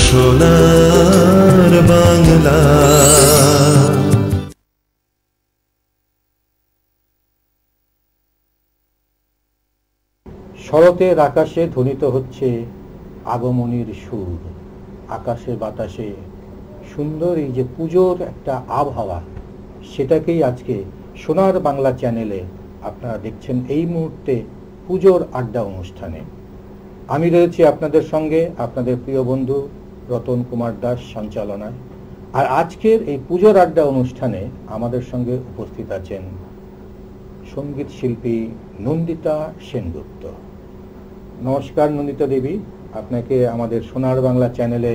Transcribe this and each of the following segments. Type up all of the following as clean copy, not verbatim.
সোনার বাংলা। শরতের আকাশে ধ্বনিত হচ্ছে আগমনীর সুর। আকাশে বাতাসে সুন্দর এই যে পুজোর একটা আবহাওয়া, সেটাকেই আজকে সোনার বাংলা চ্যানেলে আপনারা দেখছেন এই মুহূর্তে পুজোর আড্ডা অনুষ্ঠানে। আমি রয়েছি আপনাদের সঙ্গে, আপনাদের প্রিয় বন্ধু রতন কুমার দাস সঞ্চালনায়। আর আজকের এই পুজোর আড্ডা অনুষ্ঠানে আমাদের সঙ্গে উপস্থিত আছেন সঙ্গীত শিল্পী নন্দিতা সেনগুপ্ত। নমস্কার নন্দিতা দেবী, আপনাকে আমাদের সোনার বাংলা চ্যানেলে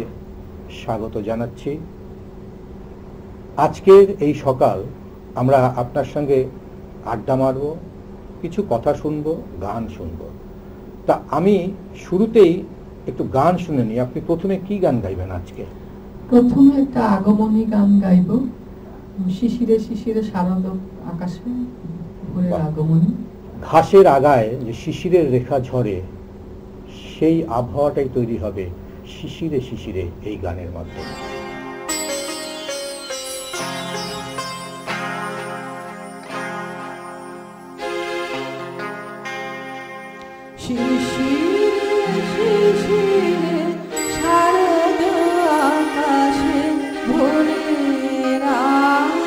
স্বাগত জানাচ্ছি। আজকের এই সকাল আমরা আপনার সঙ্গে আড্ডা মারব, কিছু কথা শুনবো, গান শুনবো। তা আমি শুরুতেই একটু গান শুনে নিই। আপনি প্রথমে কি গান গাইবেন আজকে? প্রথমে একটা আগমনী গান গাইব, শিশিরে শিশিরে শারদ আকাশে ভোরের আগমনী। ঘাসের আগায় যে শিশিরের রেখা ঝরে, সেই আবহাওয়াটাই তৈরি হবে শিশিরে শিশিরে এই গানের মাধ্যমে। শারদ আকাশে ভোরের আগমনী।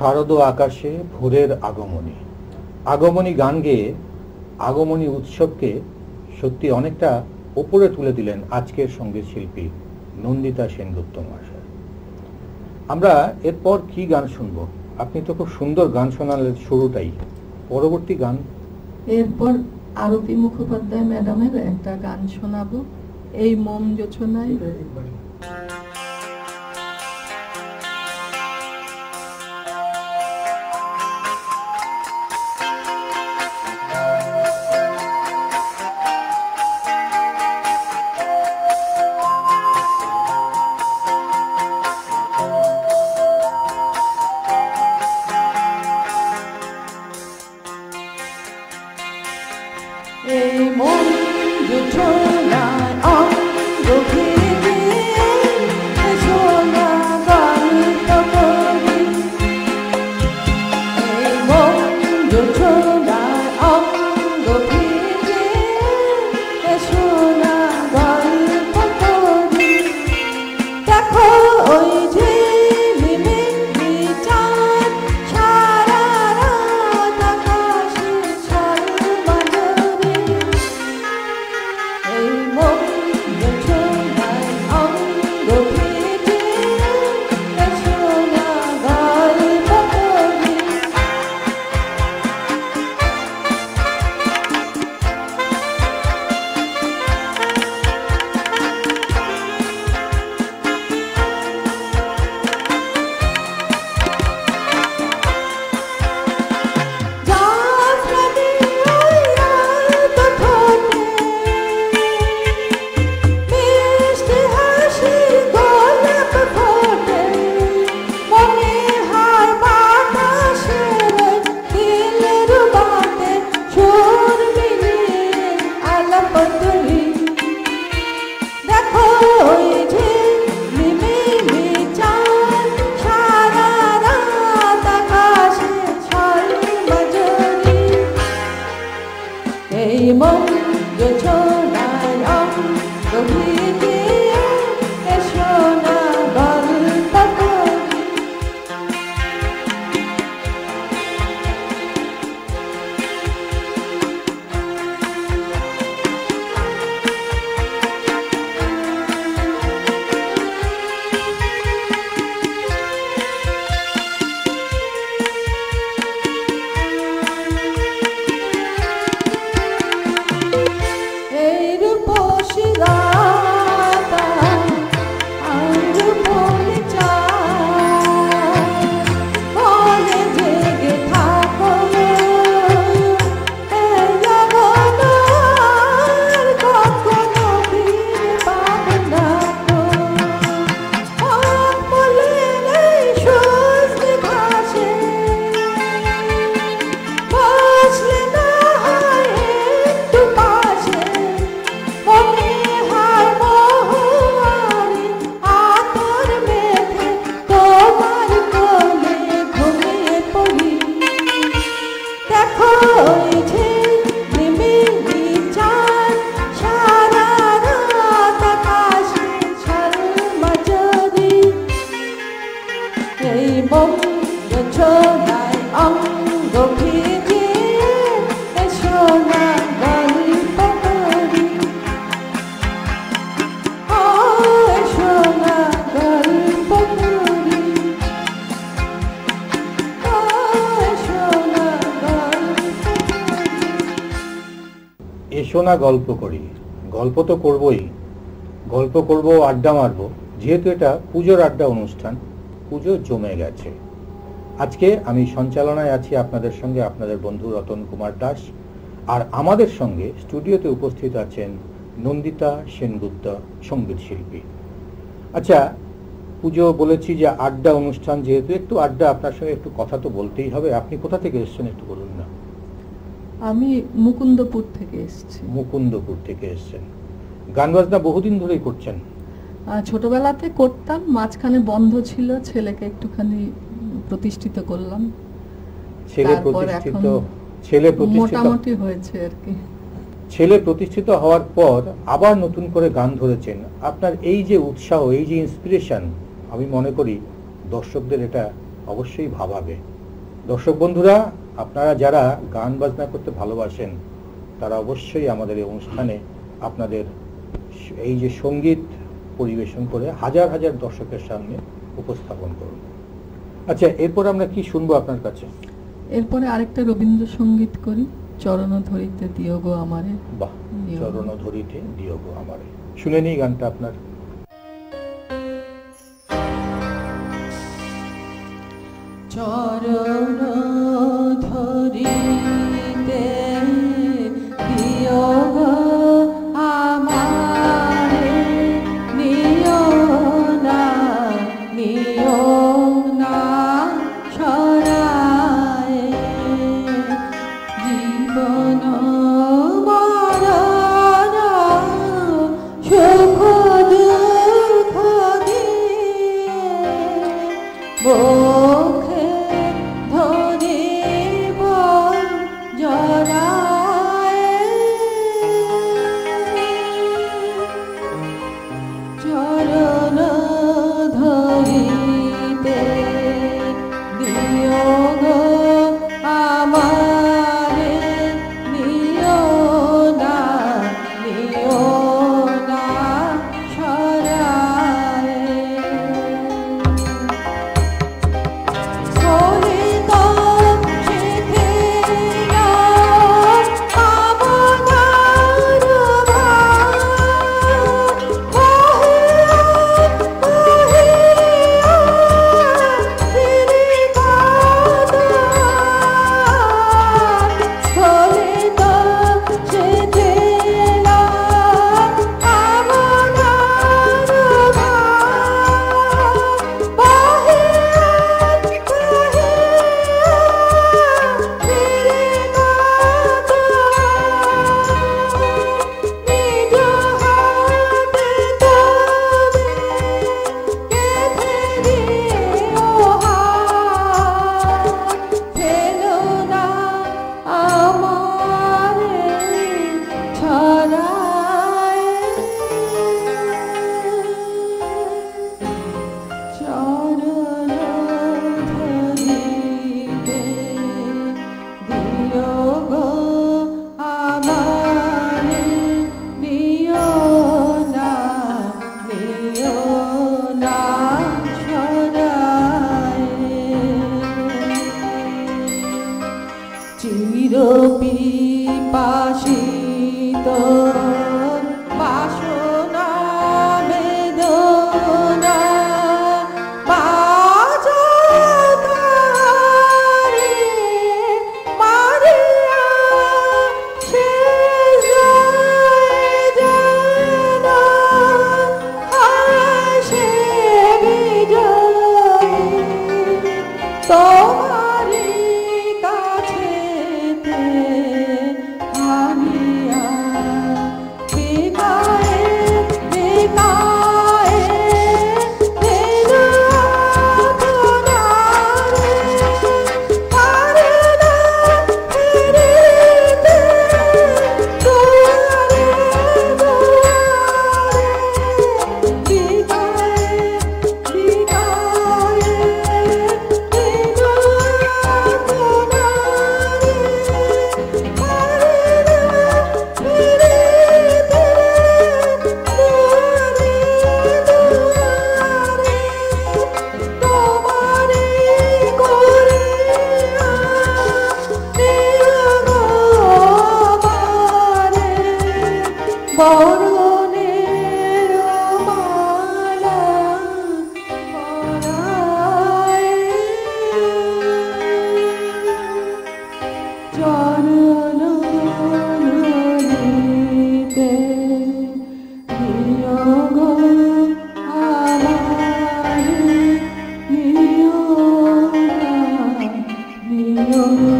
শারদ আকাশে ভোরের আগমনী। আগমনী গান গেয়ে আগমনী উৎসবকে সত্যি অনেকটা ওপরে তুলে দিলেন আজকের সঙ্গীত শিল্পী নন্দিতা সেনগুপ্ত মহাশয়। আমরা এরপর কি গান শুনবো? আপনি তো খুব সুন্দর গান শোনালেন শুরুটাই, পরবর্তী গান? এরপর আরতি মুখোপাধ্যায় ম্যাডামের একটা গান শোনাবো, এই মোম জোছনায়। এই মন জোছনায় অঙ্গ ভেদে সোনা গল্প করি। এই মন জোছনায় অঙ্গ ভেদে সোনা গল্প করি। দেখো ওই যে মিমিক্রি চাঁদ সারা রাত আকাশে ছলমাজরি। এই মন জোছনায় অঙ্গ ভেদে সোনা গল্প করি। জাফরানি ওই আলতো ঠোঁটে মিষ্টি হাসির গোলাপ ফোটে। মনে হয় বাতাসের দিলের বাতে সুর মিলিয়ে আলাপ করি। দেখো ওই যে মিমিমি চাঁদ সারা রাত আকাশে ছলমাজরি। এই মন জোছনায় অঙ্গ ভেদে সোনা গল্প করি। এই রূপসী রাতা আর রূপলি চাঁদ মনে জেগে থাকো। এই লগন আর কখনো ফিরে পাবো না তো। ফুলের এই সজনে ঘাসে বসলে না হয় একটু পাশে। মনে হয় মহুয়ারি আতর মেখে তোমার কোলে ঘুমিয়ে পড়ি। দেখো ওই যে মিমিমি চাঁদ সারা রাত আকাশে ছলমাজরি। এই মন জোছনায় অঙ্গ ভেদে সোনা গল্প করি। ও সোনা গল্প করি। ও সোনা গল্প করি। এসো না গল্প করি। গল্প তো করবই, গল্প করব, আড্ডা মারবো, যেহেতু এটা পুজোর আড্ডা অনুষ্ঠান। পুজো জমে গেছে। আজকে আমি সঞ্চালনায় আছি আপনাদের সঙ্গে, আপনাদের বন্ধু রতন কুমার দাস। আর আমাদের সঙ্গে স্টুডিওতে উপস্থিত আছেন নন্দিতা সেনগুপ্ত সঙ্গীত শিল্পী। আচ্ছা, পুজো বলেছি যে আড্ডা অনুষ্ঠান, যেহেতু একটু আড্ডা, আপনার সঙ্গে একটু কথা তো বলতেই হবে। আপনি কোথা থেকে এসেছেন একটু বলুন না। আমি মুকুন্দপুর থেকে এসেছি। মুকুন্দপুর থেকে এসেছেন। গান বাজনা বহুদিন ধরেই করছেন? ছোটবেলাতে করতাম, মাঝখানে বন্ধ ছিল, ছেলেকে একটুখানি প্রতিষ্ঠিত করলাম। ছেলে তারপর প্রতিষ্ঠিত, এখন ছেলে প্রতিষ্ঠিত, মোটামুটি হয়েছে আর কি। ছেলে প্রতিষ্ঠিত হওয়ার পর আবার নতুন করে গান ধরেছেন। আপনার এই যে উৎসাহ, এই যে ইন্সপিরেশন, আমি মনে করি দর্শকদের এটা অবশ্যই ভাবাবে। দর্শক বন্ধুরা, আপনারা যারা গান বাজনা করতে ভালোবাসেন তারা অবশ্যই আমাদের এই অনুষ্ঠানে আপনাদের এই যে সঙ্গীত পরিবেশন করে হাজার হাজার দর্শকের সামনে উপস্থাপন করুন। আচ্ছা, এরপর আমরা কি শুনবো আপনার কাছে? এরপরে আরেকটা রবীন্দ্রসঙ্গীত করি, চরণ ধরিতে দিও গো আমারে। বাহ, চরণ ধরিতে দিও গো আমারে। শুনে নিই গানটা আপনার। চরণ ধরিতে দিও গো আমারে, নিও না সরায়ে, জীবন মরণ সুখ দুঃখ দিয়ে মুখে ধরিব জড়ায়ে, চরণ ধরিতে দিও গো আমারে, নিও না সরায়ে। চিরপিপাসিত বাসনা বেদনা বাজাতারে মারিয়া সে যায় যেন হাসে বিজয় তোমারি কাছেতে হারিয়া বেকায়ে বেকায়ে ফেরা আপনারে পারে না ফিরিতে দুয়ারে দুয়ারে বেকায়ে বেকায়ে ফেরা আপনারে পারে না ফিরিতে দুয়ারে দুয়ারে তোমারে করিয়া দিও গো আমারে, বরণের মালা পরায়ে, চরণ ধরিতে দিও গো আমারে, নিও না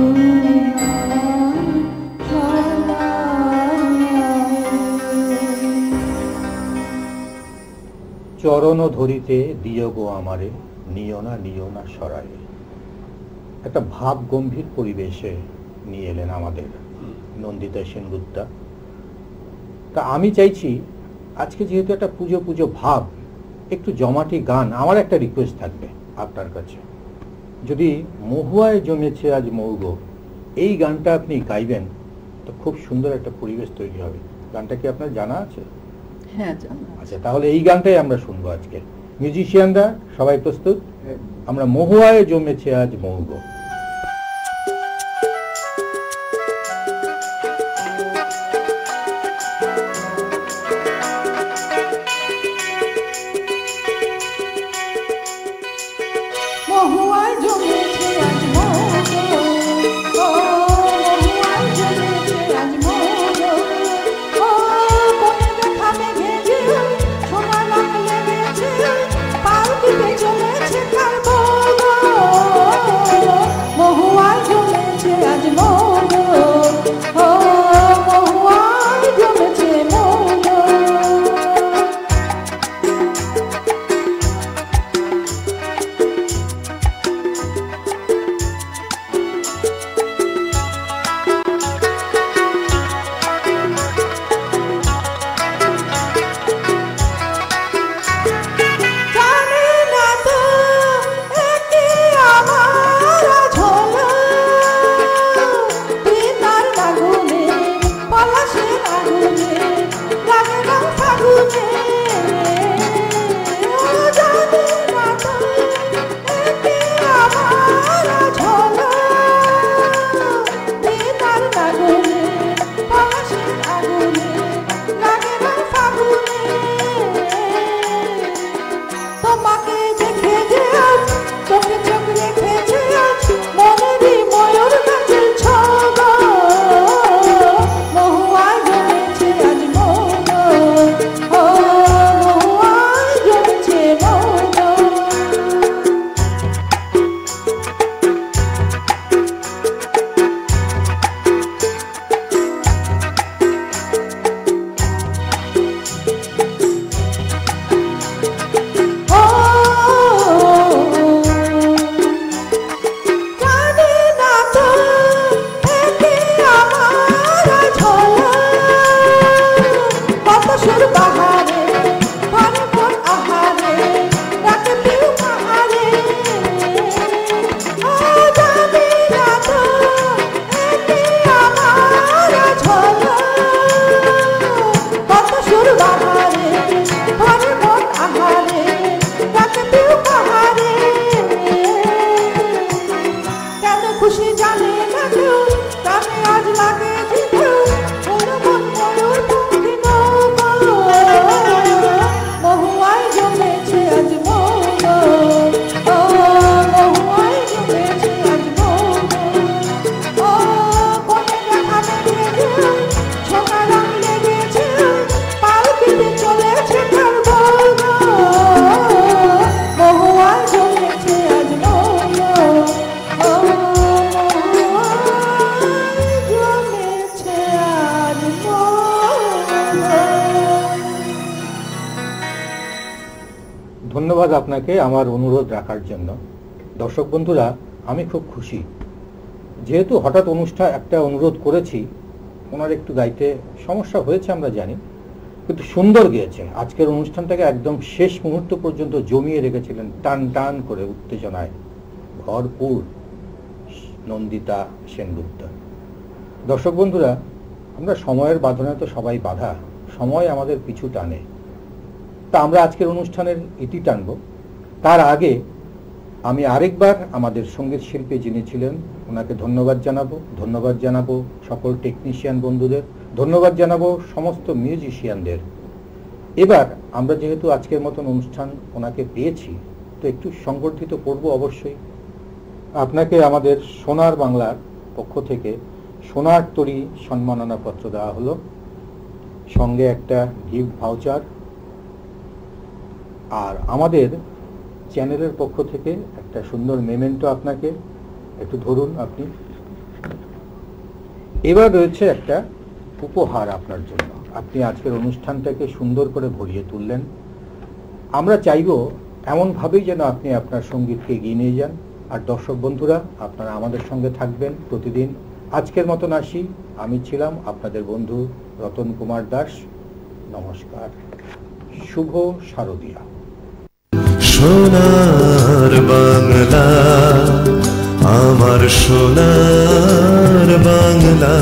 সরায়ে। চরণ ধরিতে দিও গো আমারে, নিও না সরায়ে। একটা ভাব গম্ভীর পরিবেশে নিয়ে এলেন আমাদের নন্দিতা সেনগুপ্তা। তা আমি চাইছি আজকে যেহেতু একটা পুজো পুজো ভাব, একটু জমাটি গান, আমার একটা রিকোয়েস্ট থাকবে আপনার কাছে। যদি মহুয়ায় জমেছে আজ মৌগ, এই গানটা আপনি গাইবেন তো খুব সুন্দর একটা পরিবেশ তৈরি হবে। গানটা কি আপনার জানা আছে? হ্যাঁ, জানা। আচ্ছা, তাহলে এই গানটাই আমরা শুনবো আজকে। মিউজিশিয়ানরা সবাই প্রস্তুত? আমরা মহুয়ায় জমেছে আজ মৌগ। মহুয়ায় জমেছে আজ মৌগ, ও মহুয়ায় জমেছে আজ মৌগ, ও বনে দেখা মেঘে সোনা রং লেগেছে, পালকিতে চলেছে কার বৌগ, মহুয়ায় জমেছে আজ মৌগ, ও মহুয়ায় জমেছে মৌগ। জানি না তো একে আমার ঝোলা, পিতার আগুনে পলাশের আগুনে লাগে রং ফাগুনে, জানি না তো একে আমার ঝোলা, পিতার আগুনে পলাশের আগুনে লাগে রং ফাগুনে। তোমাকে দেখে যে আজ চোখে চোখ রেখেছে আজ মনেরই ময়ূর নাচের ছগ, মহুয়ায় জমেছে আজ মৌগ, ও মহুয়ায় জমেছে মৌগ। জানি না তো একে আমার ঝোলা, কত সুর বাহারে ঘরে মন আহারে ডাকে পিউ পাহাড়ে, জানি না তো একে আমার ঝোলা, কত সুর বাহারে ঘরে মন আহারে ডাকে পিউ পাহাড়ে। কেন খুশি জানে না কেউ, কানে আজ লাগে ঢেউ, মন ময়ূর পঙ্খী নৌকা, মহুয়ায় জমেছে আজ মৌগ, ও মহুয়ায় জমেছে আজ মৌগ, ও বনে দেখা মেঘে সোনা রং লেগেছে, পালকিতে চলেছে কার বৌগ, মহুয়ায় জমেছে আজ মৌগ, ও মহুয়ায় জমেছে আজ মৌগ। ধন্যবাদ আপনাকে আমার অনুরোধ রাখার জন্য। দর্শক বন্ধুরা, আমি খুব খুশি, যেহেতু হঠাৎ একটা অনুরোধ করেছি, ওনার একটু গাইতে সমস্যা হয়েছে আমরা জানি, কিন্তু সুন্দর গেয়েছে। আজকের অনুষ্ঠানটাকে একদম শেষ মুহূর্ত পর্যন্ত জমিয়ে রেখেছিলেন, টান টান করে উত্তেজনায় ভরপুর নন্দিতা সেনগুপ্ত। দর্শক বন্ধুরা, আমরা সময়ের বাঁধনে তো সবাই বাধা, সময় আমাদের পিছু টানে, তা আমরা আজকের অনুষ্ঠানের ইতি টানব। তার আগে আমি আরেকবার আমাদের সঙ্গীত শিল্পী যিনি ছিলেন ওনাকে ধন্যবাদ জানাবো। ধন্যবাদ জানাবো সকল টেকনিশিয়ান বন্ধুদের, ধন্যবাদ জানাবো সমস্ত মিউজিশিয়ানদের। এবার আমরা যেহেতু আজকের মতন অনুষ্ঠান ওনাকে পেয়েছি, তো একটু সংবর্ধিত করব অবশ্যই। আপনাকে আমাদের সোনার বাংলার পক্ষ থেকে সোনার তরী সম্মাননা পত্র দেওয়া হলো, সঙ্গে একটা গিফট ভাউচার, আর আমাদের চ্যানেলের পক্ষ থেকে একটা সুন্দর মেমেন্টো আপনাকে একটু ধরুন আপনি। এবার রয়েছে একটা উপহার আপনার জন্য, আপনি আজকের অনুষ্ঠানটাকে সুন্দর করে ভরিয়ে তুললেন। আমরা চাইব এমনভাবেই যেন আপনি আপনার সঙ্গীতকে এগিয়ে নিয়ে যান। আর দর্শক বন্ধুরা, আপনারা আমাদের সঙ্গে থাকবেন প্রতিদিন। আজকের মতন আসি, আমি ছিলাম আপনাদের বন্ধু রতন কুমার দাস। নমস্কার, শুভ শারদিয়া। সোনার বাংলা। আমার সোনার বাংলা।